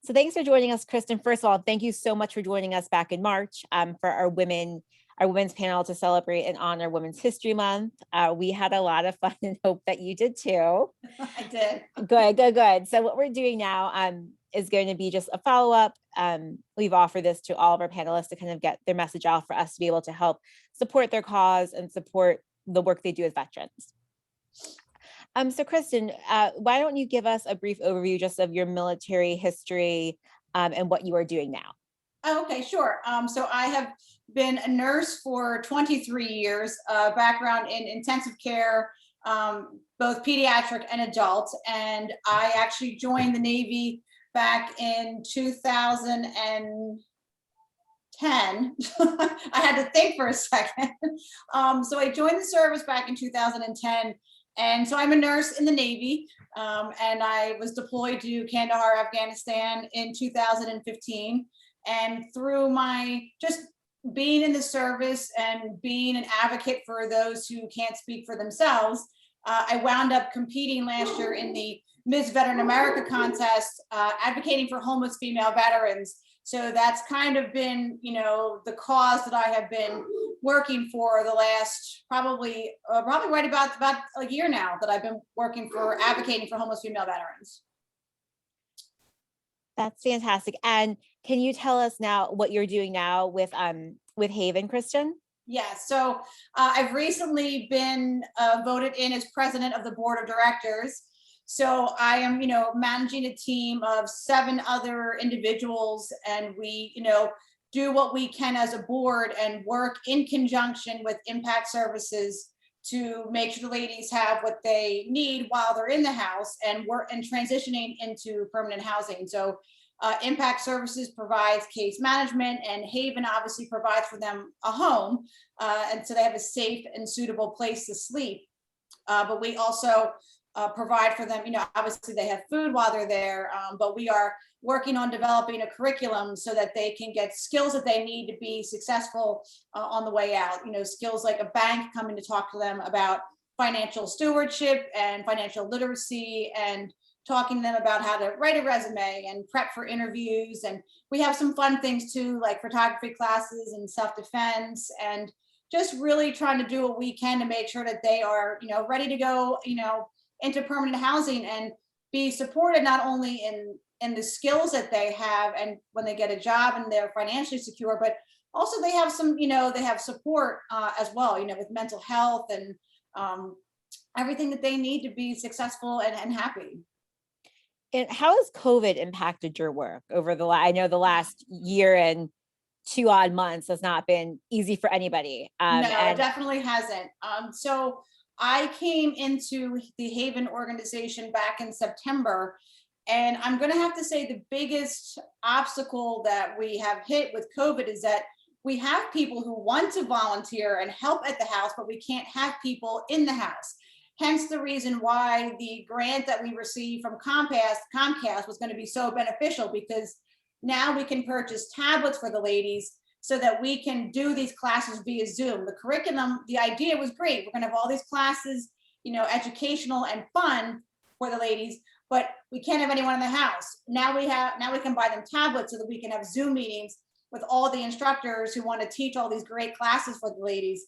So thanks for joining us, Kristen. First of all, thank you so much for joining us back in March for our women's panel to celebrate and honor Women's History Month. We had a lot of fun and hope that you did too. I did. Good. So what we're doing now is going to be just a follow-up. We've offered this to all of our panelists to kind of get their message out for us to be able to help support their cause and support the work they do as veterans. So Kristen, why don't you give us a brief overview just of your military history and what you are doing now? Oh, okay, sure. So I have been a nurse for 23 years, background in intensive care, both pediatric and adult. And I actually joined the Navy back in 2010. I had to think for a second. So I joined the service back in 2010. And so I'm a nurse in the Navy, and I was deployed to Kandahar, Afghanistan in 2015. And through my just being in the service and being an advocate for those who can't speak for themselves, I wound up competing last year in the Miss Veteran America contest, advocating for homeless female veterans. So that's kind of been, the cause that I have been working for the last probably right about a year now that I've been working for advocating for homeless female veterans. That's fantastic. And can you tell us now what you're doing now with Haven, Kristen? Yeah, so I've recently been voted in as president of the board of directors. So I am, managing a team of 7 other individuals, and we, do what we can as a board and work in conjunction with Impact Services to make sure the ladies have what they need while they're in the house and work and transitioning into permanent housing. So Impact Services provides case management, and Haven obviously provides for them a home, and so they have a safe and suitable place to sleep. But we also provide for them, obviously they have food while they're there, but we are working on developing a curriculum so that they can get skills that they need to be successful on the way out. Skills like a bank coming to talk to them about financial stewardship and financial literacy, and talking to them about how to write a resume and prep for interviews. And we have some fun things too, like photography classes and self-defense, and just really trying to do what we can to make sure that they are, ready to go, into permanent housing and be supported not only in the skills that they have and when they get a job and they're financially secure, but also they have some, they have support as well, with mental health and everything that they need to be successful and happy. And how has COVID impacted your work over I know the last year and 2 odd months has not been easy for anybody. No, it definitely hasn't. So I came into the Haven organization back in September, and I'm going to have to say the biggest obstacle that we have hit with COVID is that we have people who want to volunteer and help at the house, but we can't have people in the house. Hence the reason why the grant that we received from Comcast was going to be so beneficial, because now we can purchase tablets for the ladies so that we can do these classes via Zoom. The curriculum, the idea was great. We're gonna have all these classes, educational and fun for the ladies, but we can't have anyone in the house. Now we can buy them tablets so that we can have Zoom meetings with all the instructors who want to teach all these great classes for the ladies.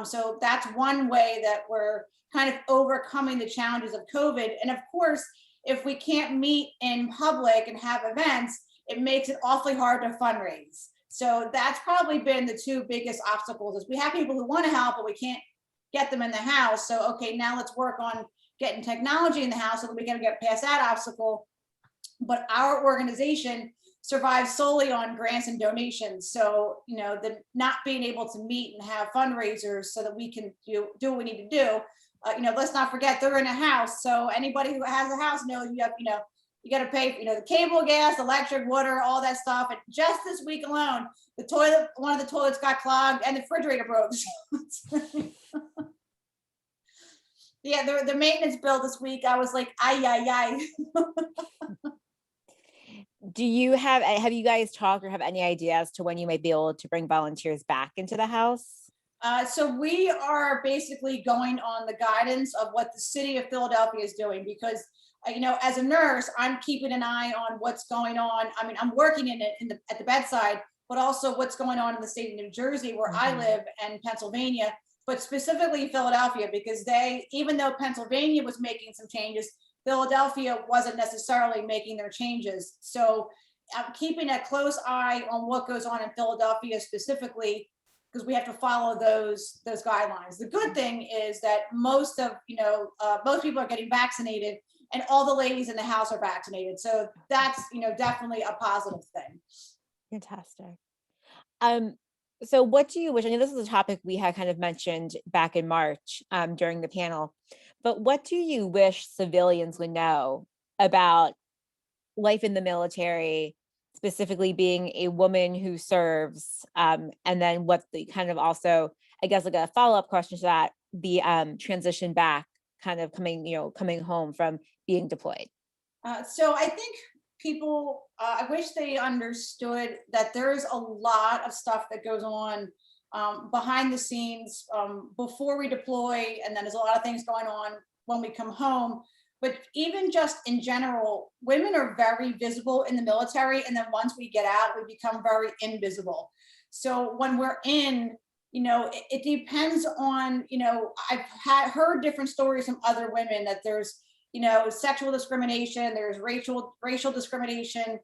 So that's one way that we're kind of overcoming the challenges of COVID. And of course, if we can't meet in public and have events, it makes it awfully hard to fundraise. So that's probably been the 2 biggest obstacles, is we have people who want to help, but we can't get them in the house. So, okay, now let's work on getting technology in the house so that we can get past that obstacle. But our organization survives solely on grants and donations. So, the not being able to meet and have fundraisers so that we can do what we need to do. Let's not forget they're in a house. So anybody who has a house knows you have, you got to pay, the cable, gas, electric, water, all that stuff. And just this week alone, one of the toilets got clogged and the refrigerator broke. Yeah, the maintenance bill this week, I was like, ay. Do you have you guys talked or have any idea as to when you might be able to bring volunteers back into the house? So we are basically going on the guidance of what the city of Philadelphia is doing, because as a nurse, I'm keeping an eye on what's going on. I mean, I'm working at the bedside, but also what's going on in the state of New Jersey, where I live, and Pennsylvania, but specifically Philadelphia, because even though Pennsylvania was making some changes, Philadelphia wasn't necessarily making their changes. So I'm keeping a close eye on what goes on in Philadelphia specifically, because we have to follow those guidelines. The good thing is that most people are getting vaccinated, and all the ladies in the house are vaccinated. So that's, definitely a positive thing. Fantastic. So what do you wish, I know this is a topic we had kind of mentioned back in March during the panel, but what do you wish civilians would know about life in the military, specifically being a woman who serves, and then what the kind of also, I guess, like a follow-up question to that, the transition back, kind of coming home from being deployed? So I think people, I wish they understood that there's a lot of stuff that goes on behind the scenes before we deploy, and then there's a lot of things going on when we come home. But even just in general, women are very visible in the military, and then once we get out, we become very invisible. So when we're in, it depends on, I've heard different stories from other women that there's, sexual discrimination, there's racial discrimination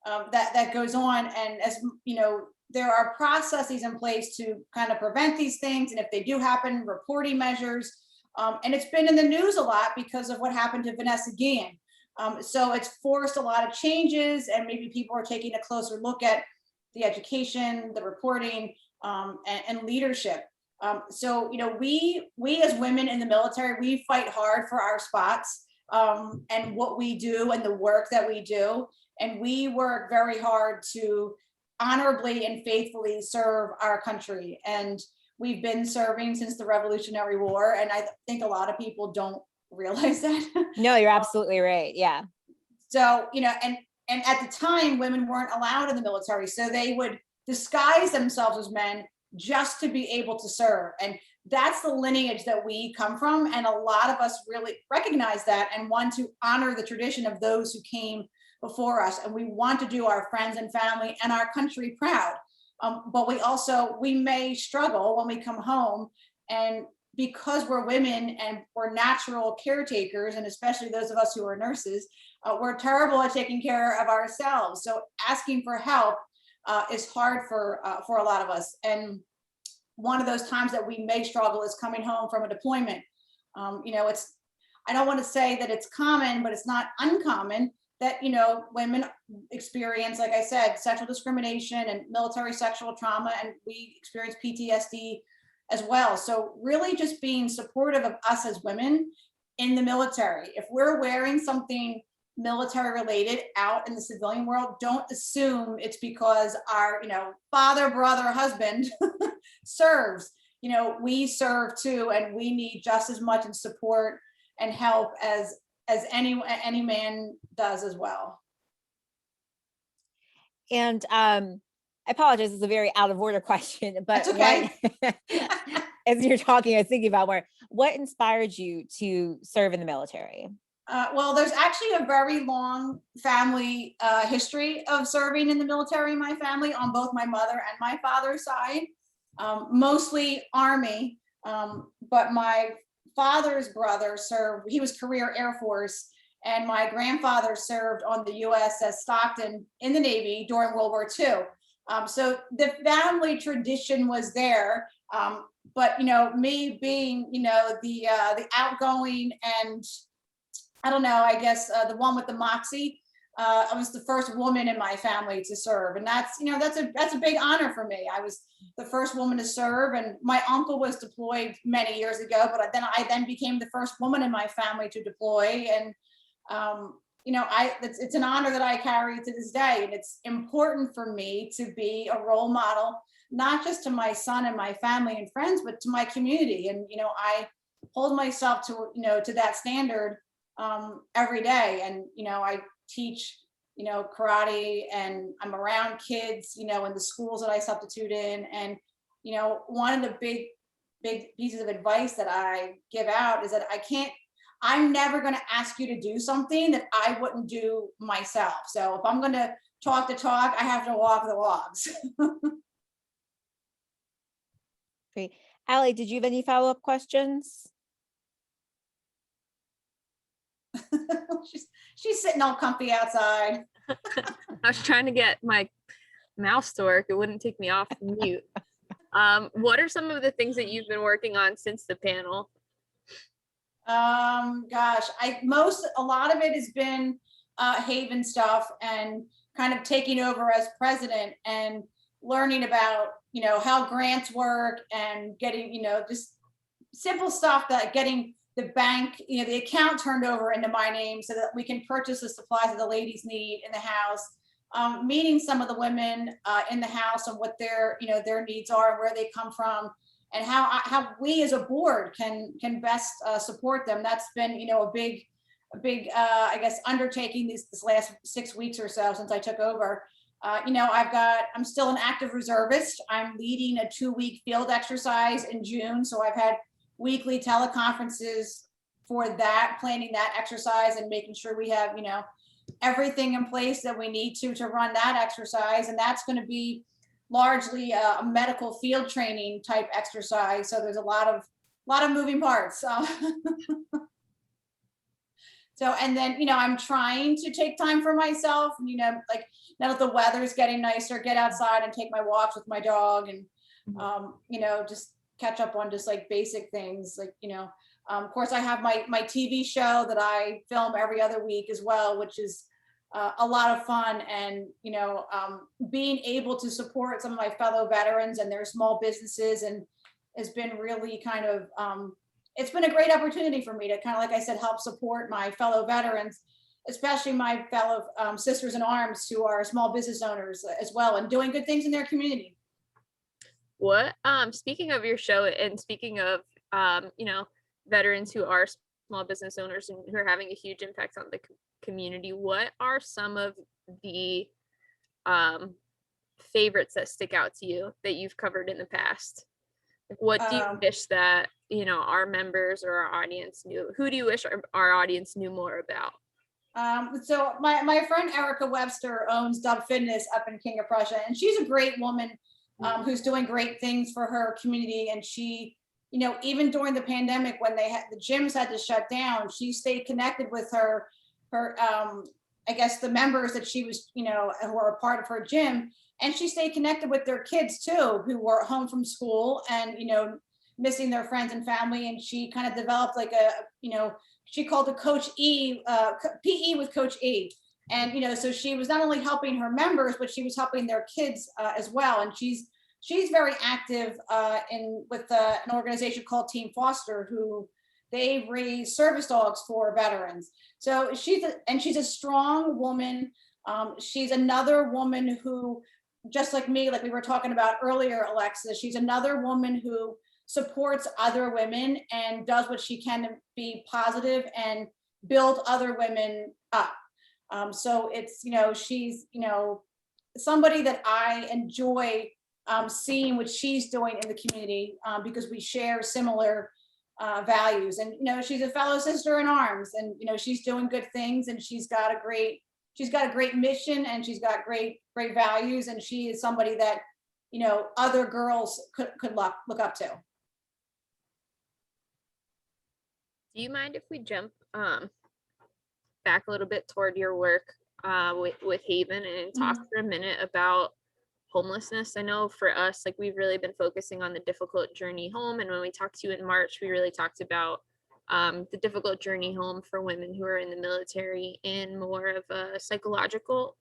that goes on, and as there are processes in place to kind of prevent these things, and if they do happen, reporting measures. And it's been in the news a lot because of what happened to Vanessa Guillen. So it's forced a lot of changes, and maybe people are taking a closer look at the education, the reporting, and leadership. So we as women in the military, we fight hard for our spots and what we do and the work that we do, and we work very hard to honorably and faithfully serve our country. And we've been serving since the Revolutionary War, and I think a lot of people don't realize that. No, you're absolutely right. Yeah. So, and at the time, women weren't allowed in the military, so they would disguise themselves as men just to be able to serve. And that's the lineage that we come from, and a lot of us really recognize that and want to honor the tradition of those who came before us, and we want to do our friends and family and our country proud. But we may struggle when we come home, and because we're women and we're natural caretakers, and especially those of us who are nurses, we're terrible at taking care of ourselves. So asking for help is hard for a lot of us. And one of those times that we may struggle is coming home from a deployment. I don't want to say that it's common, but it's not uncommon that women experience, like I said, sexual discrimination and military sexual trauma, and we experience PTSD as well. So really just being supportive of us as women in the military. If we're wearing something military related out in the civilian world, don't assume it's because our father, brother, husband serves. We serve too, and we need just as much in support and help as any man does as well. And I apologize, it's a very out of order question, but That's okay. As you're talking, I was thinking about what inspired you to serve in the military? Well, there's actually a very long family history of serving in the military in my family on both my mother and my father's side, mostly Army, but my father's brother served, he was career Air Force, and my grandfather served on the USS Stockton in the Navy during World War II. So the family tradition was there, but me being the outgoing and I don't know, I guess the one with the moxie, I was the first woman in my family to serve, and that's a big honor for me. I was the first woman to serve, and my uncle was deployed many years ago, but I then became the first woman in my family to deploy, and it's an honor that I carry to this day, and it's important for me to be a role model, not just to my son and my family and friends, but to my community. And I hold myself to that standard every day. And I teach karate, and I'm around kids in the schools that I substitute in. And one of the big pieces of advice that I give out is that I'm never going to ask you to do something that I wouldn't do myself. So if I'm going to talk the talk, I have to walk the walks. Great. Allie, did you have any follow-up questions? she's sitting all comfy outside. I was trying to get my mouse to work. It wouldn't take me off mute. What are some of the things that you've been working on since the panel? Gosh, a lot of it has been Haven stuff and kind of taking over as president and learning about, how grants work and getting, just simple stuff that getting the bank, the account turned over into my name so that we can purchase the supplies that the ladies need in the house. Meeting some of the women in the house and what their needs are and where they come from, and how we as a board can best support them. That's been a big I guess undertaking this last 6 weeks or so since I took over. I'm still an active reservist. I'm leading a 2-week field exercise in June, so I've had weekly teleconferences for that, planning that exercise and making sure we have everything in place that we need to run that exercise. And that's going to be largely a medical field training type exercise. So there's a lot of moving parts. So, and then, I'm trying to take time for myself, like now that the weather's getting nicer, get outside and take my walks with my dog and, just catch up on just like basic things. Like, of course I have my TV show that I film every other week as well, which is a lot of fun. And, being able to support some of my fellow veterans and their small businesses and has been really kind of, it's been a great opportunity for me to kind of, like I said, help support my fellow veterans, especially my fellow sisters in arms who are small business owners as well and doing good things in their community. What, speaking of your show and speaking of, veterans who are small business owners and who are having a huge impact on the community, what are some of the favorites that stick out to you that you've covered in the past? Like, what do you wish that our members or our audience knew? Who do you wish our audience knew more about? So my friend Erica Webster owns Dub Fitness up in King of Prussia, and she's a great woman who's doing great things for her community. And she, even during the pandemic when the gyms had to shut down, she stayed connected with her I guess the members that she was, who are a part of her gym. And she stayed connected with their kids too, who were home from school and, missing their friends and family. And she kind of developed like she called it Coach E, PE with Coach E. And, so she was not only helping her members, but she was helping their kids as well. And she's very active with an organization called Team Foster, who they raise service dogs for veterans. So she's a strong woman. She's another woman who, just like me, like we were talking about earlier, Alexa, she's another woman who supports other women and does what she can to be positive and build other women up. So it's, she's, somebody that I enjoy seeing what she's doing in the community because we share similar values. And, she's a fellow sister in arms and, she's doing good things and she's got a great mission and she's got great values. And she is somebody that, other girls could look up to. Do you mind if we jump back a little bit toward your work with Haven and talk for a minute about homelessness? I know for us, like, we've really been focusing on the difficult journey home. And when we talked to you in March, we really talked about the difficult journey home for women who are in the military in more of a psychological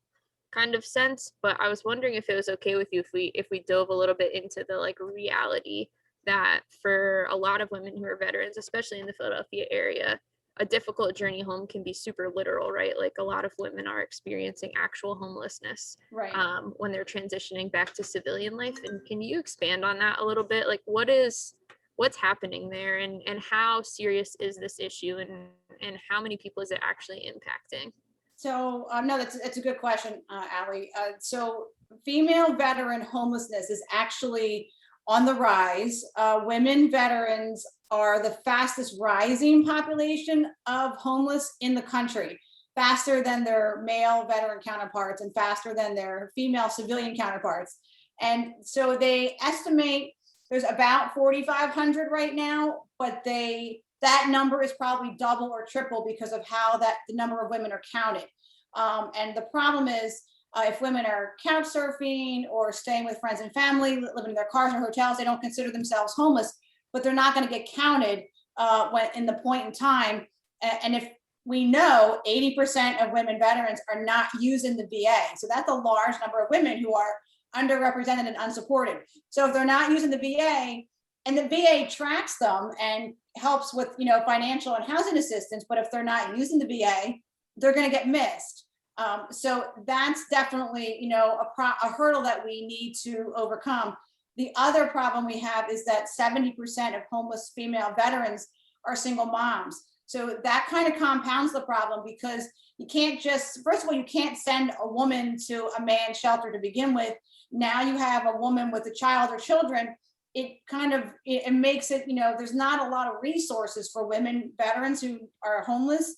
kind of sense. But I was wondering if it was okay with you if we dove a little bit into the like reality that for a lot of women who are veterans, especially in the Philadelphia area, a difficult journey home can be super literal, right? Like a lot of women are experiencing actual homelessness right. When they're transitioning back to civilian life. And can you expand on that a little bit? Like what's happening there and how serious is this issue and how many people is it actually impacting? So no, that's a good question, Allie. So female veteran homelessness is actually on the rise. Women veterans are the fastest rising population of homeless in the country, faster than their male veteran counterparts and faster than their female civilian counterparts. And so they estimate there's about 4,500 right now, but that number is probably double or triple because of how the number of women are counted. And the problem is, if women are couch surfing or staying with friends and family, living in their cars or hotels, they don't consider themselves homeless, but they're not going to get counted when in the point in time. And if we know 80% of women veterans are not using the VA, so that's a large number of women who are underrepresented and unsupported. So if they're not using the VA, and the VA tracks them and helps with, financial and housing assistance, but if they're not using the VA, they're going to get missed. So that's definitely, a hurdle that we need to overcome. The other problem we have is that 70% of homeless female veterans are single moms. So that kind of compounds the problem, because you can't first of all, you can't send a woman to a man's shelter to begin with. Now you have a woman with a child or children. It makes it, there's not a lot of resources for women veterans who are homeless,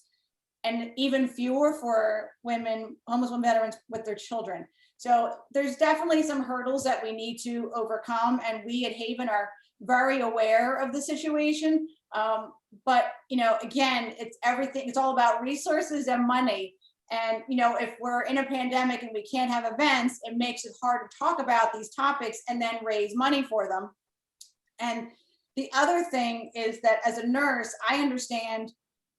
and even fewer for homeless women veterans with their children. So there's definitely some hurdles that we need to overcome, and we at Haven are very aware of the situation. But again, it's all about resources and money. And if we're in a pandemic and we can't have events, it makes it hard to talk about these topics and then raise money for them. And the other thing is that as a nurse, I understand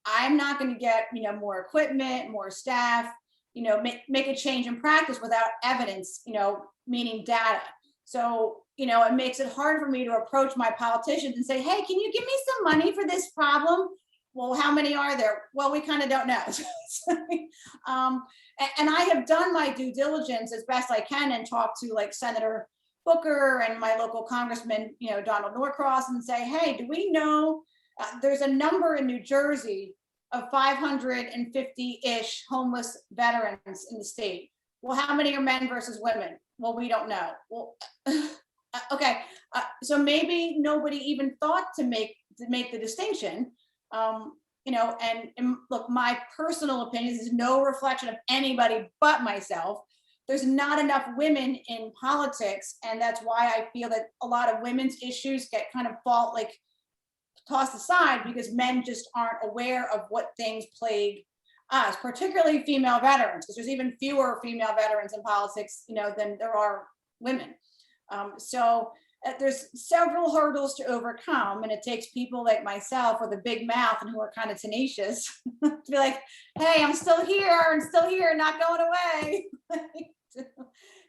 I'm not going to get, more equipment, more staff, make a change in practice without evidence, meaning data. So, it makes it hard for me to approach my politicians and say, hey, can you give me some money for this problem? Well, how many are there? Well, we kind of don't know. And I have done my due diligence as best I can and talked to like Senator Booker and my local congressman, Donald Norcross, and say, hey, do we know there's a number in New Jersey of 550-ish homeless veterans in the state. Well, how many are men versus women? Well, we don't know. Well, okay, so maybe nobody even thought to make the distinction. And look, my personal opinion is no reflection of anybody but myself. There's not enough women in politics, and that's why I feel that a lot of women's issues get kind of tossed aside, because men just aren't aware of what things plague us, particularly female veterans, because there's even fewer female veterans in politics, than there are women. So there's several hurdles to overcome, and it takes people like myself with a big mouth and who are kind of tenacious to be like, hey, I'm still here, not going away.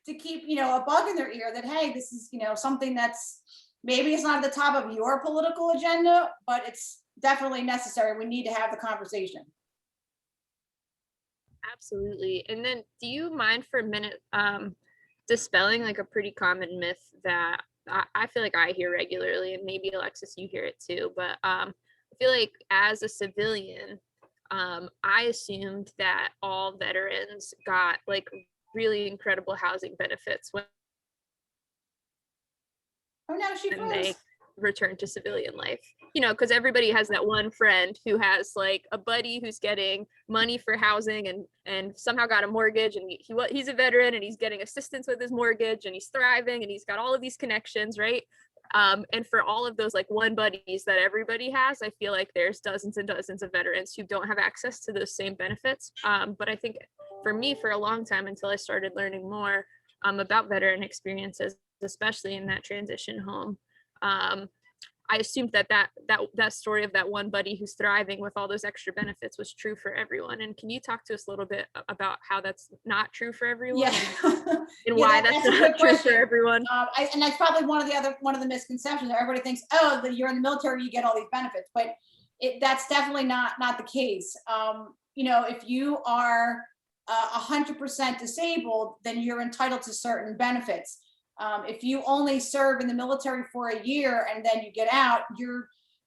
to keep, a bug in their ear that, hey, this is, something that's maybe it's not at the top of your political agenda, but it's definitely necessary. We need to have the conversation. Absolutely. And then do you mind for a minute dispelling like a pretty common myth that I feel like I hear regularly, and maybe Alexis, you hear it too, but I feel like as a civilian, I assumed that all veterans got like really incredible housing benefits when they return to civilian life, because everybody has that one friend who has like a buddy who's getting money for housing and somehow got a mortgage, and he's a veteran and he's getting assistance with his mortgage and he's thriving and he's got all of these connections, right? And for all of those like one buddies that everybody has, I feel like there's dozens and dozens of veterans who don't have access to those same benefits. But I think for me, for a long time, until I started learning more about veteran experiences, especially in that transition home, I assumed that story of that one buddy who's thriving with all those extra benefits was true for everyone. And can you talk to us a little bit about how that's not true for everyone? Yeah. And why that's not true for everyone? And that's probably one of the misconceptions. Everybody thinks, oh, that you're in the military, you get all these benefits, but that's definitely not the case. If you are 100% disabled, then you're entitled to certain benefits. If you only serve in the military for a year and then you get out,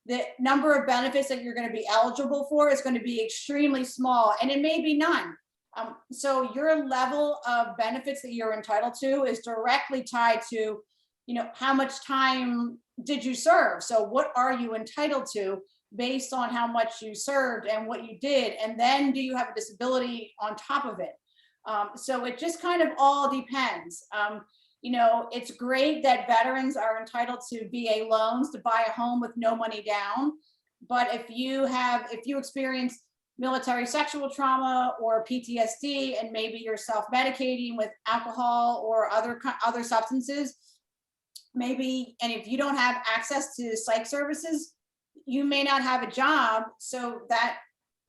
the number of benefits that you're going to be eligible for is going to be extremely small, and it may be none. So your level of benefits that you're entitled to is directly tied to, how much time did you serve? So what are you entitled to based on how much you served and what you did? And then do you have a disability on top of it? So it just kind of all depends. It's great that veterans are entitled to VA loans to buy a home with no money down. But if you experience military sexual trauma or PTSD, and maybe you're self-medicating with alcohol or other substances, maybe, and if you don't have access to psych services, you may not have a job, so that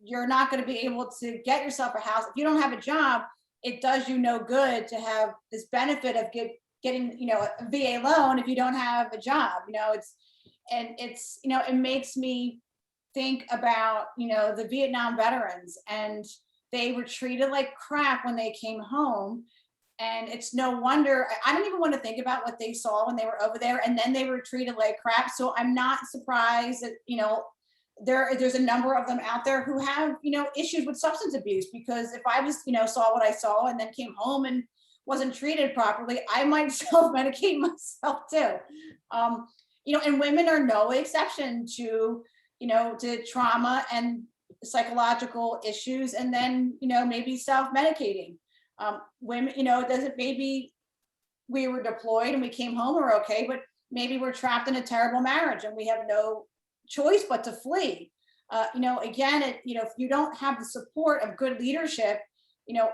you're not going to be able to get yourself a house. If you don't have a job, it does you no good to have this benefit of getting a VA loan if you don't have a job. It makes me think about the Vietnam veterans, and they were treated like crap when they came home. And it's no wonder, I don't even want to think about what they saw when they were over there, and then they were treated like crap. So I'm not surprised that there's a number of them out there who have issues with substance abuse, because if I was saw what I saw and then came home and wasn't treated properly, I might self-medicate myself too. And women are no exception to trauma and psychological issues, and then maybe self-medicating. Women, maybe we were deployed and we came home, we're okay, but maybe we're trapped in a terrible marriage and we have no choice but to flee. Again, if you don't have the support of good leadership,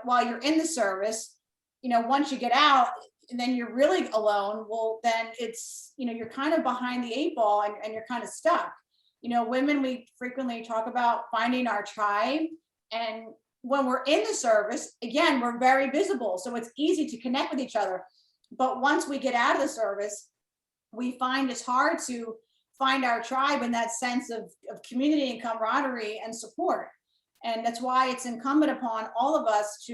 while you're in the service, once you get out and then you're really alone, well, then it's, you're kind of behind the 8 ball, and you're kind of stuck. Women, we frequently talk about finding our tribe, and when we're in the service, again, we're very visible, so it's easy to connect with each other. But once we get out of the service, we find it's hard to find our tribe in that sense of community and camaraderie and support. And that's why it's incumbent upon all of us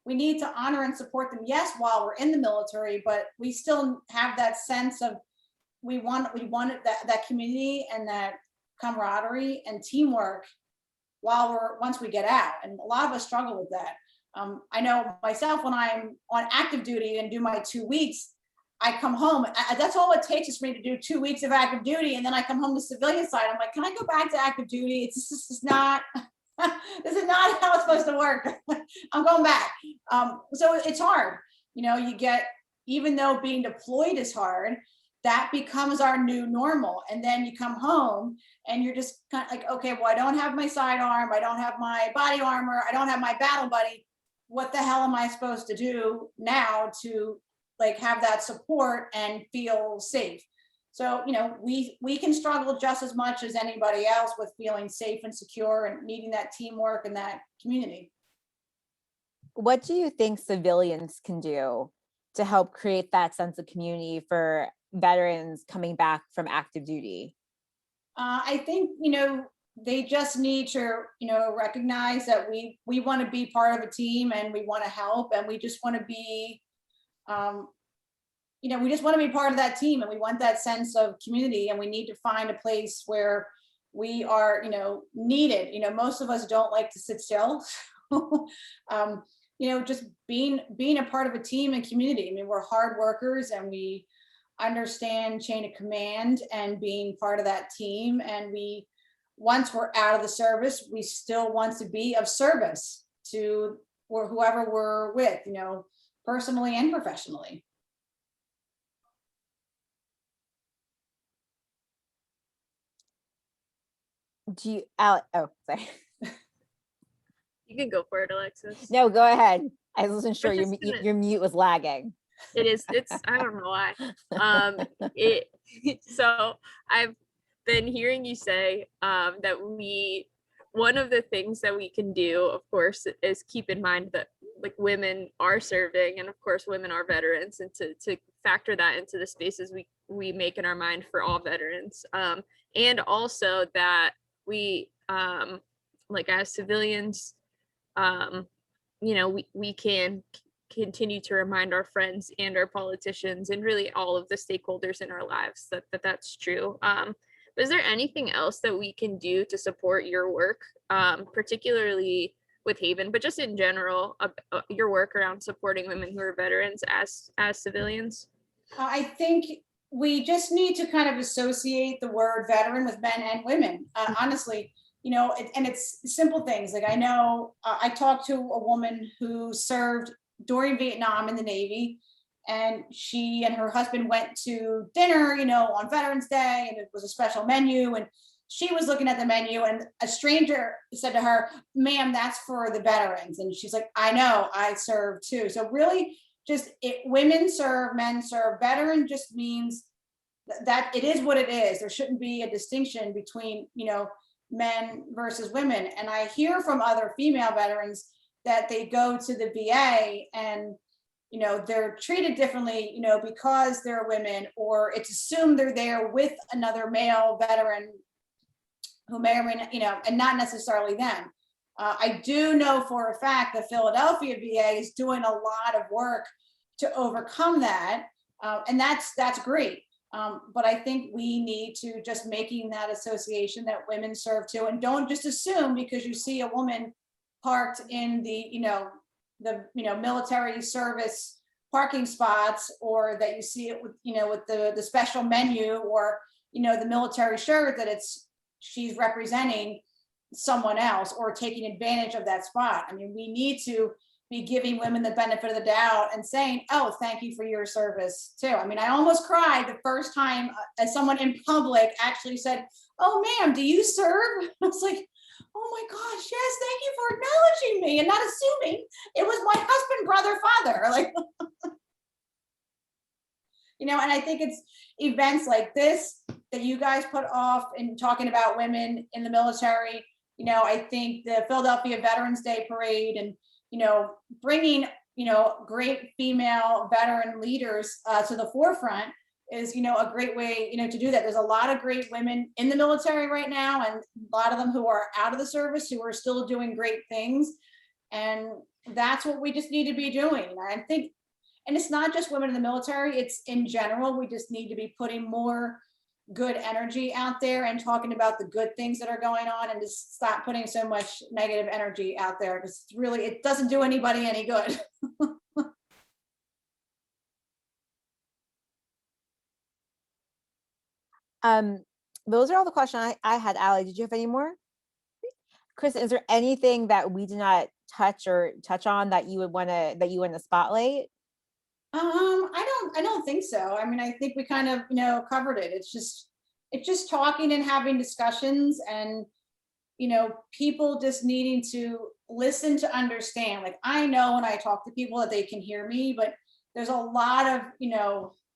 we need to honor and support them, yes, while we're in the military, but we still have that sense of we want that community and that camaraderie and teamwork once we get out. And a lot of us struggle with that. I know myself, when I'm on active duty and do my 2 weeks, I come home. That's all it takes is for me to do 2 weeks of active duty, and then I come home to civilian side. I'm like, can I go back to active duty? It's just not. This is not how it's supposed to work. I'm going back. So it's hard. You get, even though being deployed is hard, that becomes our new normal. And then you come home and you're just kind of like, okay, well, I don't have my sidearm, I don't have my body armor, I don't have my battle buddy. What the hell am I supposed to do now to have that support and feel safe? So, we can struggle just as much as anybody else with feeling safe and secure and needing that teamwork and that community. What do you think civilians can do to help create that sense of community for veterans coming back from active duty? I think, they just need to, recognize that we want to be part of a team, and we want to help, and we just want to be, we just want to be part of that team, and we want that sense of community, and we need to find a place where we are, needed. Most of us don't like to sit still. Just being a part of a team and community. I mean, we're hard workers, and we understand chain of command and being part of that team. And once we're out of the service, we still want to be of service to whoever we're with, personally and professionally. Oh, sorry. You can go for it, Alexis. No, go ahead. I wasn't sure your mute was lagging. It's I don't know why. So I've been hearing you say that one of the things that we can do, of course, is keep in mind that women are serving, and of course women are veterans, and to factor that into the spaces we make in our mind for all veterans, and also that we as civilians, we can continue to remind our friends and our politicians and really all of the stakeholders in our lives that's true. But is there anything else that we can do to support your work, particularly with Haven, but just in general, your work around supporting women who are veterans as civilians? I think we just need to kind of associate the word veteran with men and women. Honestly, and it's simple things. Like I know I talked to a woman who served during Vietnam in the Navy, and she and her husband went to dinner, on Veterans Day, and it was a special menu. And she was looking at the menu, and a stranger said to her, "Ma'am, that's for the veterans." And she's like, "I know, I served too." So really, just women serve, men serve. Veteran just means that it is what it is. There shouldn't be a distinction between, men versus women. And I hear from other female veterans that they go to the VA and, they're treated differently, because they're women, or it's assumed they're there with another male veteran who may or may not, and not necessarily them. I do know for a fact that Philadelphia VA is doing a lot of work to overcome that, and that's great. But I think we need to just making that association that women serve too, and don't just assume because you see a woman parked in the military service parking spots, or that you see it with with the special menu, or the military shirt, that she's representing someone else or taking advantage of that spot. I mean, we need to be giving women the benefit of the doubt and saying, "Oh, thank you for your service too." I mean, I almost cried the first time as someone in public actually said, "Oh, ma'am, do you serve?" I was like, "Oh my gosh, yes, thank you for acknowledging me and not assuming it was my husband, brother, father." Like, and I think it's events like this that you guys put off in talking about women in the military. I think the Philadelphia Veterans Day Parade, and, bringing, great female veteran leaders to the forefront is, a great way, to do that. There's a lot of great women in the military right now, and a lot of them who are out of the service who are still doing great things. And that's what we just need to be doing. I think, and it's not just women in the military, it's in general. We just need to be putting more good energy out there and talking about the good things that are going on, and just stop putting so much negative energy out there, because really it doesn't do anybody any good. Those are all the questions I had. Allie, did you have any more? Chris, is there anything that we did not touch on that you would want to spotlight? I don't think so. I mean, I think we kind of, covered it. It's just talking and having discussions, and, people just needing to listen to understand. Like, I know when I talk to people that they can hear me, but there's a lot of,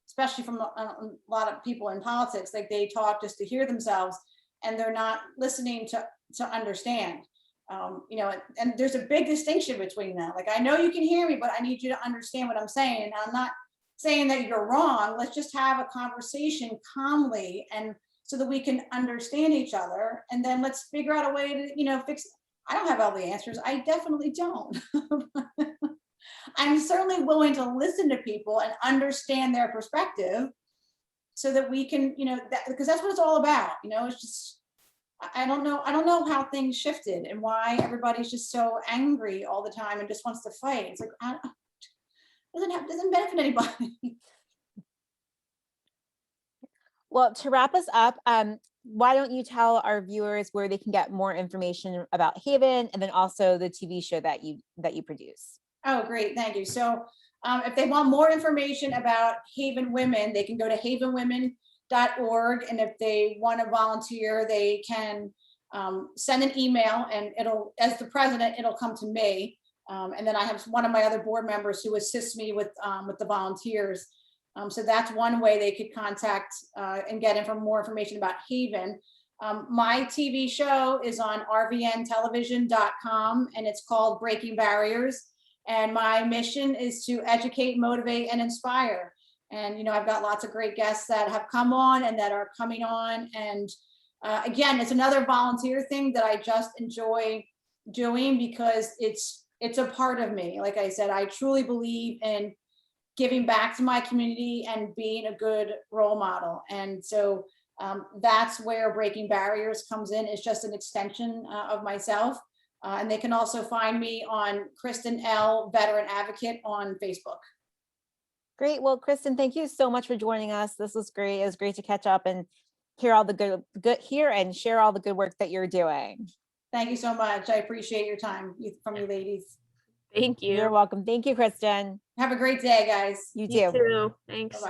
especially from a lot of people in politics, like they talk just to hear themselves, and they're not listening to understand. And there's a big distinction between that. Like, I know you can hear me, but I need you to understand what I'm saying. And I'm not saying that you're wrong. Let's just have a conversation calmly, and so that we can understand each other. And then let's figure out a way to, fix. I don't have all the answers. I definitely don't. I'm certainly willing to listen to people and understand their perspective, so that we can, because that's what it's all about. It's just, I don't know how things shifted and why everybody's just so angry all the time and just wants to fight. It's like, doesn't benefit anybody. Well, to wrap us up, why don't you tell our viewers where they can get more information about Haven, and then also the TV show that you produce? Oh, great, thank you. So if they want more information about Haven Women, they can go to havenwomen.org. And if they want to volunteer, they can send an email, and as the president, it'll come to me. And then I have one of my other board members who assists me with the volunteers. So that's one way they could contact and get more information about Haven. My TV show is on rvntelevision.com, and it's called Breaking Barriers. And my mission is to educate, motivate, and inspire. And, I've got lots of great guests that have come on and that are coming on. And again, it's another volunteer thing that I just enjoy doing, because it's a part of me. Like I said, I truly believe in giving back to my community and being a good role model. And so that's where Breaking Barriers comes in. It's just an extension of myself. And they can also find me on Kristin L. Veteran Advocate on Facebook. Great. Well, Kristin, thank you so much for joining us. This was great. It was great to catch up and hear all the good here and share all the good work that you're doing. Thank you so much. I appreciate your time from you ladies. Thank you. You're welcome. Thank you, Kristin. Have a great day, guys. You You too. too. Thanks. Bye-bye.